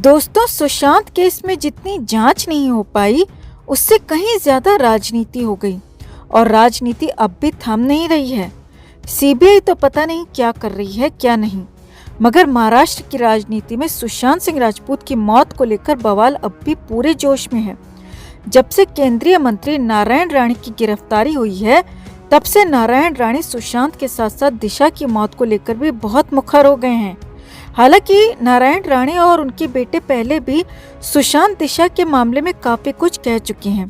दोस्तों, सुशांत केस में जितनी जांच नहीं हो पाई उससे कहीं ज्यादा राजनीति हो गई और राजनीति अब भी थम नहीं रही है। सीबीआई तो पता नहीं क्या कर रही है क्या नहीं, मगर महाराष्ट्र की राजनीति में सुशांत सिंह राजपूत की मौत को लेकर बवाल अब भी पूरे जोश में है। जब से केंद्रीय मंत्री नारायण राणे की गिरफ्तारी हुई है तब से नारायण राणे सुशांत के साथ साथ दिशा की मौत को लेकर भी बहुत मुखर हो गए हैं। हालांकि नारायण राणे और उनके बेटे पहले भी सुशांत दिशा के मामले में काफी कुछ कह चुके हैं।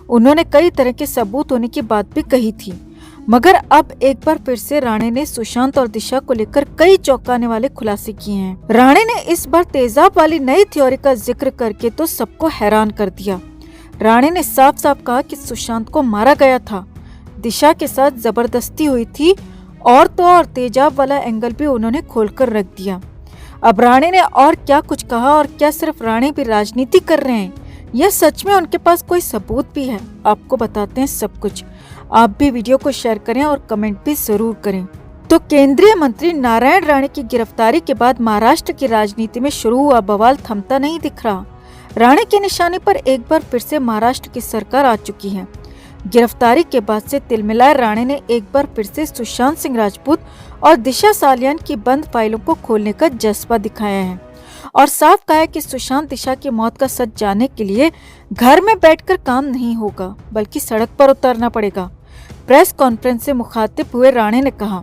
उन्होंने कई तरह के सबूत होने की बात भी कही थी, मगर अब एक बार फिर से राणे ने सुशांत और दिशा को लेकर कई चौंकाने वाले खुलासे किए हैं। राणे ने इस बार तेजाब वाली नई थ्योरी का जिक्र करके तो सबको हैरान कर दिया। राणे ने साफ साफ कहा कि सुशांत को मारा गया था, दिशा के साथ जबरदस्ती हुई थी और तो और तेजाब वाला एंगल भी उन्होंने खोलकर रख दिया। अब राणे ने और क्या कुछ कहा और क्या सिर्फ राणे भी राजनीति कर रहे हैं या सच में उनके पास कोई सबूत भी है, आपको बताते हैं सब कुछ। आप भी वीडियो को शेयर करें और कमेंट भी जरूर करें। तो केंद्रीय मंत्री नारायण राणे की गिरफ्तारी के बाद महाराष्ट्र की राजनीति में शुरू हुआ बवाल थमता नहीं दिख रहा। राणे के निशाने पर एक बार फिर से महाराष्ट्र की सरकार आ चुकी है। गिरफ्तारी के बाद से तिलमिलाए राणे ने एक बार फिर से सुशांत सिंह राजपूत और दिशा सालियान की बंद फाइलों को खोलने का जज्बा दिखाया है और साफ कहा है कि सुशांत दिशा की मौत का सच जानने के लिए घर में बैठकर काम नहीं होगा बल्कि सड़क पर उतरना पड़ेगा। प्रेस कॉन्फ्रेंस से मुखातिब हुए राणे ने कहा,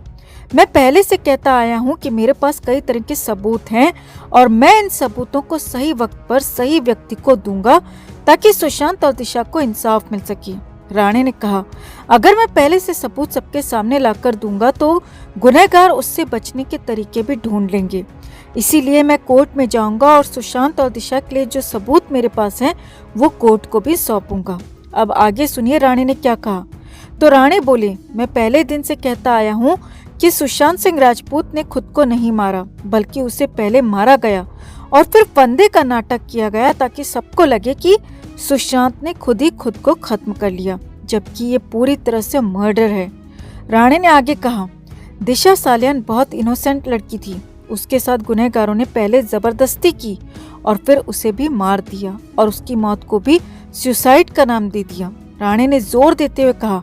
मैं पहले से कहता आया हूं कि मेरे पास कई तरह के सबूत हैं और मैं इन सबूतों को सही वक्त पर सही व्यक्ति को दूंगा ताकि सुशांत और दिशा को इंसाफ मिल सके। राणे ने कहा, अगर मैं पहले से सबूत सबके सामने लाकर दूंगा तो गुनहगार उससे बचने के तरीके भी ढूंढ लेंगे। इसीलिए मैं कोर्ट में जाऊंगा और सुशांत और दिशा के लिए जो सबूत मेरे पास हैं वो कोर्ट को भी सौंपूंगा। अब आगे सुनिए राणे ने क्या कहा। तो राणे बोले, मैं पहले दिन से कहता आया हूँ कि सुशांत सिंह राजपूत ने खुद को नहीं मारा बल्कि उसे पहले मारा गया और फिर फंदे का नाटक किया गया ताकि सबको लगे कि सुशांत ने खुद ही खुद को खत्म कर लिया, जबकि ये पूरी तरह से मर्डर है। राणे ने आगे कहा, दिशा सालियान बहुत इनोसेंट लड़की थी, उसके साथ गुनहगारों ने पहले जबरदस्ती की और फिर उसे भी मार दिया और उसकी मौत को भी सुसाइड का नाम दे दिया। राणे ने जोर देते हुए कहा,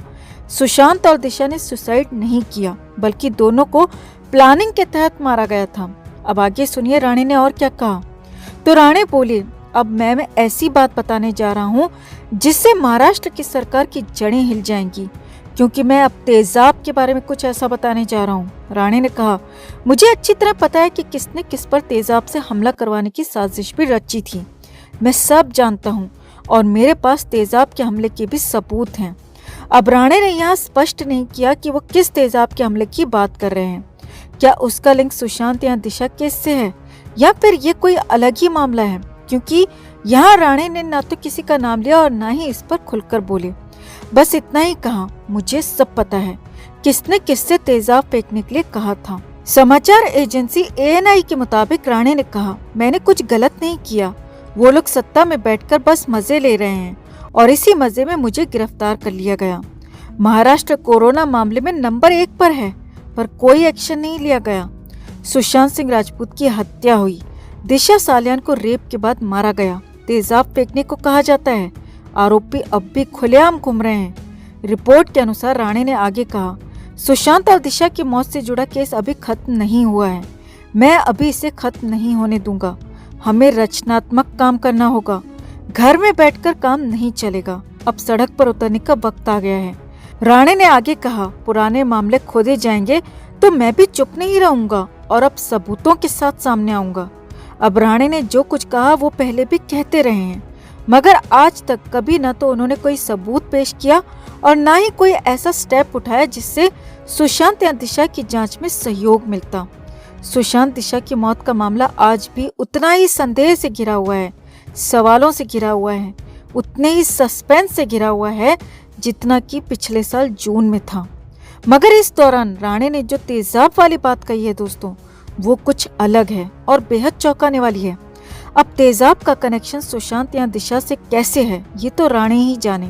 सुशांत और दिशा ने सुसाइड नहीं किया बल्कि दोनों को प्लानिंग के तहत मारा गया था। अब आगे सुनिए राणे ने और क्या कहा। तो राणे बोले, अब मैं ऐसी बात बताने जा रहा हूँ जिससे महाराष्ट्र की सरकार की जड़ें हिल जाएंगी, क्योंकि मैं अब तेजाब के बारे में कुछ ऐसा बताने जा रहा हूँ। राणे ने कहा, मुझे अच्छी तरह पता है कि किसने किस पर तेजाब से हमला करवाने की साजिश भी रची थी। मैं सब जानता हूँ और मेरे पास तेजाब के हमले के भी सबूत हैं। अब राणे ने यहाँ स्पष्ट नहीं किया कि वो किस तेजाब के हमले की बात कर रहे हैं। क्या उसका लिंक सुशांत या दिशा केस से है या फिर ये कोई अलग ही मामला है, क्योंकि यहाँ राणे ने ना तो किसी का नाम लिया और ना ही इस पर खुलकर बोले। बस इतना ही कहा, मुझे सब पता है किसने किससे तेजाब फेंकने के लिए कहा था। समाचार एजेंसी ANI के मुताबिक राणे ने कहा, मैंने कुछ गलत नहीं किया, वो लोग सत्ता में बैठकर बस मजे ले रहे हैं और इसी मजे में मुझे गिरफ्तार कर लिया गया। महाराष्ट्र कोरोना मामले में नंबर 1 पर है पर कोई एक्शन नहीं लिया गया। सुशांत सिंह राजपूत की हत्या हुई, दिशा सालियान को रेप के बाद मारा गया, तेजाब फेंकने को कहा जाता है, आरोपी अब भी खुलेआम घूम रहे हैं। रिपोर्ट के अनुसार राणे ने आगे कहा, सुशांत और दिशा की मौत से जुड़ा केस अभी खत्म नहीं हुआ है, मैं अभी इसे खत्म नहीं होने दूंगा। हमें रचनात्मक काम करना होगा, घर में बैठकर काम नहीं चलेगा, अब सड़क पर उतरने का वक्त आ गया है। राणे ने आगे कहा, पुराने मामले खोदे जाएंगे तो मैं भी चुप नहीं रहूंगा और अब सबूतों के साथ सामने आऊंगा। अब राणे ने जो कुछ कहा वो पहले भी कहते रहे हैं, मगर आज तक कभी न तो उन्होंने कोई सबूत पेश किया और ना ही कोई ऐसा स्टेप उठाया जिससे सुशांत या दिशा की जांच में सहयोग मिलता। सुशांत दिशा की मौत का मामला आज भी उतना ही संदेह से घिरा हुआ है, सवालों से घिरा हुआ है, उतने ही सस्पेंस से घिरा हुआ है जितना कि पिछले साल जून में था। मगर इस दौरान राणे ने जो तेजाब वाली बात कही है दोस्तों, वो कुछ अलग है और बेहद चौंकाने वाली है। अब तेजाब का कनेक्शन सुशांत या दिशा से कैसे है ये तो राणे ही जाने,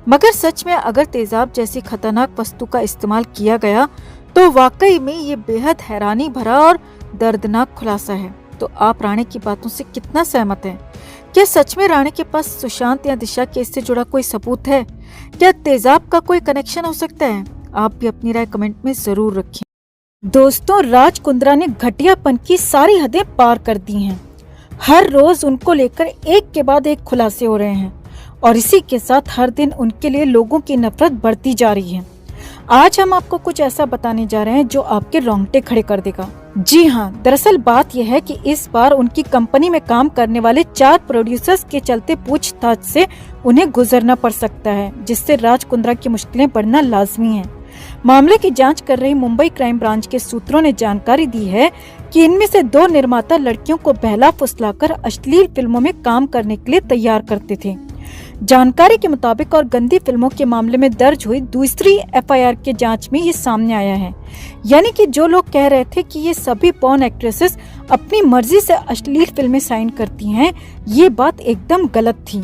मगर सच में अगर तेजाब जैसी खतरनाक वस्तु का इस्तेमाल किया गया तो वाकई में ये बेहद हैरानी भरा और दर्दनाक खुलासा है। तो आप राणे की बातों से कितना सहमत हैं? क्या सच में राणे के पास सुशांत या दिशा केस से जुड़ा कोई सबूत है? क्या तेजाब का कोई कनेक्शन हो सकता है? आप भी अपनी राय कमेंट में जरूर रखें। दोस्तों, राज कुंद्रा ने घटियापन की सारी हदें पार कर दी हैं। हर रोज उनको लेकर एक के बाद एक खुलासे हो रहे हैं और इसी के साथ हर दिन उनके लिए लोगों की नफरत बढ़ती जा रही है। आज हम आपको कुछ ऐसा बताने जा रहे हैं जो आपके रोंगटे खड़े कर देगा। जी हाँ, दरअसल बात यह है कि इस बार उनकी कंपनी में काम करने वाले 4 प्रोड्यूसर्स के चलते पूछताछ से उन्हें गुजरना पड़ सकता है, जिससे राज कुंद्रा की मुश्किलें बढ़ना लाजमी है। मामले की जांच कर रही मुंबई क्राइम ब्रांच के सूत्रों ने जानकारी दी है कि इनमें से 2 निर्माता लड़कियों को बहला फुसलाकर अश्लील फिल्मों में काम करने के लिए तैयार करते थे। जानकारी के मुताबिक और गंदी फिल्मों के मामले में दर्ज हुई दूसरी एफआईआर के जांच में ये सामने आया है। यानी कि जो लोग कह रहे थे कि ये सभी पॉर्न एक्ट्रेसेस अपनी मर्जी से अश्लील फिल्में साइन करती हैं, ये बात एकदम गलत थी।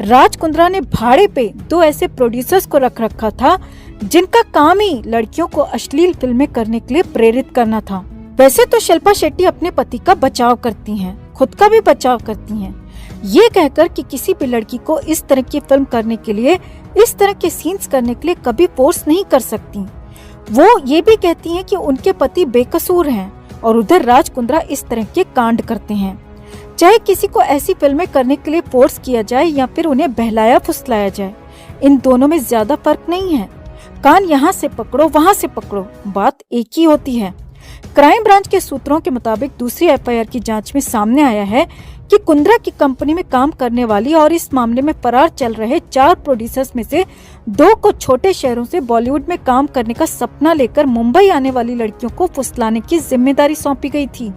राज कुंद्रा ने भाड़े पे 2 ऐसे प्रोड्यूसर्स को रख रखा था जिनका काम ही लड़कियों को अश्लील फिल्में करने के लिए प्रेरित करना था। वैसे तो शिल्पा शेट्टी अपने पति का बचाव करती हैं, खुद का भी बचाव करती हैं, ये कहकर कि किसी भी लड़की को इस तरह की फिल्म करने के लिए, इस तरह के सीन्स करने के लिए कभी फोर्स नहीं कर सकती। वो ये भी कहती हैं कि उनके पति बेकसूर हैं और उधर राज कुंद्रा इस तरह के कांड करते हैं। चाहे किसी को ऐसी फिल्में करने के लिए फोर्स किया जाए या फिर उन्हें बहलाया फुसलाया जाए, इन दोनों में ज्यादा फर्क नहीं है। कान यहाँ से पकड़ो वहाँ से पकड़ो, बात एक ही होती है। क्राइम ब्रांच के सूत्रों के मुताबिक दूसरी एफआईआर की जांच में सामने आया है कि कुंद्रा की कंपनी में काम करने वाली और इस मामले में फरार चल रहे 4 प्रोड्यूसर्स में से 2 को छोटे शहरों से बॉलीवुड में काम करने का सपना लेकर मुंबई आने वाली लड़कियों को फुसलाने की जिम्मेदारी सौंपी गई थी।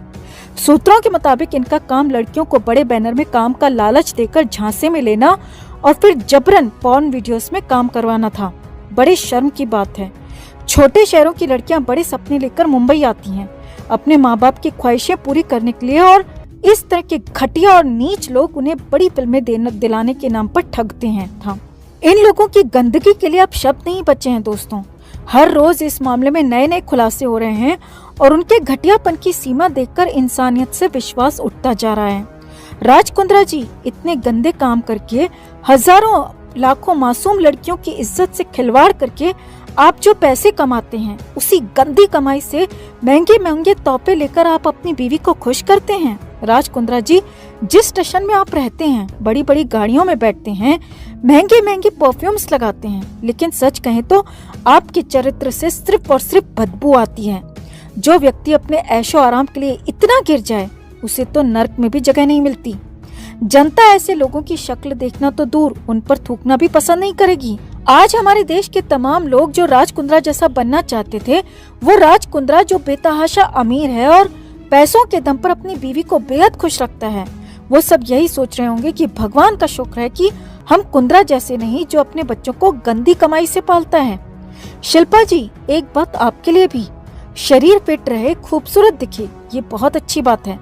सूत्रों के मुताबिक इनका काम लड़कियों को बड़े बैनर में काम का लालच देकर झांसे में लेना और फिर जबरन पॉर्न वीडियोस में काम करवाना था। बड़े शर्म की बात है, छोटे शहरों की लड़कियां बड़े सपने लेकर मुंबई आती हैं अपने माँ बाप की ख्वाहिशें पूरी करने के लिए, और इस तरह के घटिया और नीच लोग उन्हें बड़ी फिल्में दिलाने के नाम पर ठगते हैं। इन लोगों की गंदगी के लिए अब शब्द नहीं बचे हैं दोस्तों। हर रोज इस मामले में नए नए खुलासे हो रहे हैं और उनके घटियापन की सीमा देखकर इंसानियत से विश्वास उठता जा रहा है। राज कुंद्रा जी इतने गंदे काम करके, हजारों लाखों मासूम लड़कियों की इज्जत से खिलवाड़ करके आप जो पैसे कमाते हैं, उसी गंदी कमाई से महंगे महंगे तोहफे लेकर आप अपनी बीवी को खुश करते हैं। राज कुंद्रा जी, जिस स्टेशन में आप रहते हैं, बड़ी बड़ी गाड़ियों में बैठते हैं, महंगे महंगे परफ्यूम्स लगाते हैं, लेकिन सच कहें तो आपके चरित्र से सिर्फ और सिर्फ बदबू आती है। जो व्यक्ति अपने ऐशो आराम के लिए इतना गिर जाए, उसे तो नर्क में भी जगह नहीं मिलती। जनता ऐसे लोगों की शक्ल देखना तो दूर, उन पर थूकना भी पसंद नहीं करेगी। आज हमारे देश के तमाम लोग जो राज कुंद्रा जैसा बनना चाहते थे, वो राज कुंद्रा जो बेतहाशा अमीर है और पैसों के दम पर अपनी बीवी को बेहद खुश रखता है, वो सब यही सोच रहे होंगे कि भगवान का शुक्र है कि हम कुंद्रा जैसे नहीं, जो अपने बच्चों को गंदी कमाई से पालता है। शिल्पा जी, एक बात आपके लिए भी, शरीर फिट रहे, खूबसूरत दिखे, ये बहुत अच्छी बात है,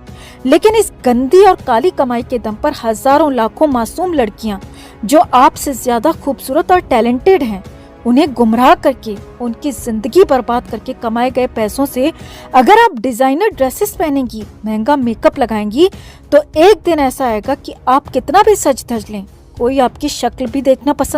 लेकिन इस गंदी और काली कमाई के दम पर हजारों लाखों मासूम लड़कियां जो आपसे ज्यादा खूबसूरत और टैलेंटेड हैं, उन्हें गुमराह करके, उनकी जिंदगी बर्बाद करके कमाए गए पैसों से अगर आप डिजाइनर ड्रेसेस पहनेंगी, महंगा मेकअप लगाएंगी, तो एक दिन ऐसा आएगा कि आप कितना भी सज धज लें, कोई आपकी शक्ल भी देखना पसंद